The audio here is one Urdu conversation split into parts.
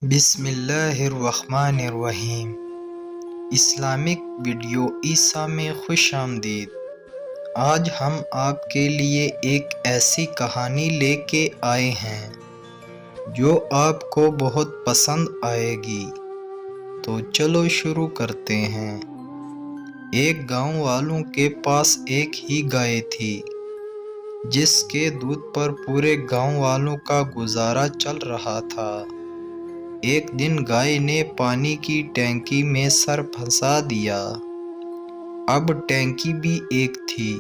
بسم اللہ الرحمن الرحیم۔ اسلامک ویڈیو عیسیٰ میں خوش آمدید۔ آج ہم آپ کے لیے ایک ایسی کہانی لے کے آئے ہیں جو آپ کو بہت پسند آئے گی۔ تو چلو شروع کرتے ہیں۔ ایک گاؤں والوں کے پاس ایک ہی گائے تھی جس کے دودھ پر پورے گاؤں والوں کا گزارا چل رہا تھا۔ ایک دن گائے نے پانی کی ٹینکی میں سر پھنسا دیا۔ اب ٹینکی بھی ایک تھی۔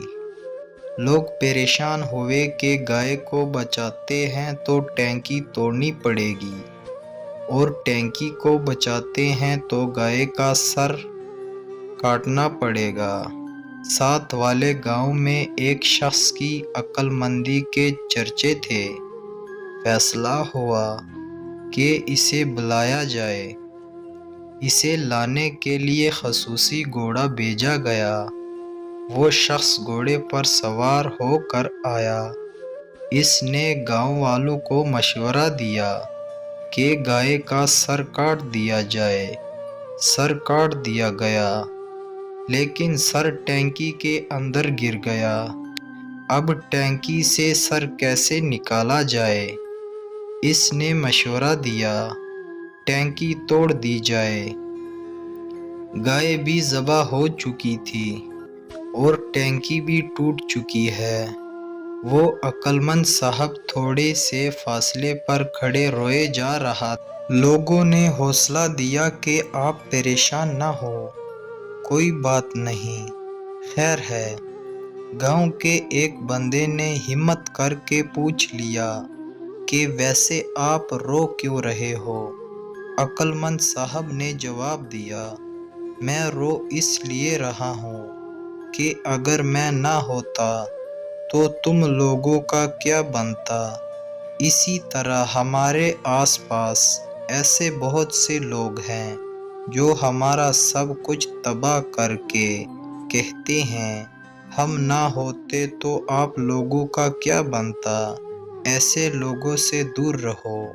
لوگ پریشان ہوئے کہ گائے کو بچاتے ہیں تو ٹینکی توڑنی پڑے گی اور ٹینکی کو بچاتے ہیں تو گائے کا سر کاٹنا پڑے گا۔ ساتھ والے گاؤں میں ایک شخص کی عقل مندی کے چرچے تھے۔ فیصلہ ہوا کہ اسے بلایا جائے۔ اسے لانے کے لیے خصوصی گھوڑا بھیجا گیا۔ وہ شخص گھوڑے پر سوار ہو کر آیا۔ اس نے گاؤں والوں کو مشورہ دیا کہ گائے کا سر کاٹ دیا جائے۔ سر کاٹ دیا گیا، لیکن سر ٹینکی کے اندر گر گیا۔ اب ٹینکی سے سر کیسے نکالا جائے؟ اس نے مشورہ دیا، ٹینکی توڑ دی جائے۔ گائے بھی ذبح ہو چکی تھی اور ٹینکی بھی ٹوٹ چکی ہے۔ وہ عقل مند صاحب تھوڑے سے فاصلے پر کھڑے روئے جا رہا تھا۔ لوگوں نے حوصلہ دیا کہ آپ پریشان نہ ہو، کوئی بات نہیں، خیر ہے۔ گاؤں کے ایک بندے نے ہمت کر کے پوچھ لیا کہ ویسے آپ رو کیوں رہے ہو؟ عقل مند صاحب نے جواب دیا، میں رو اس لیے رہا ہوں کہ اگر میں نہ ہوتا تو تم لوگوں کا کیا بنتا۔ اسی طرح ہمارے آس پاس ایسے بہت سے لوگ ہیں جو ہمارا سب کچھ تباہ کر کے کہتے ہیں ہم نہ ہوتے تو آپ لوگوں کا کیا بنتا۔ ایسے لوگوں سے دور رہو۔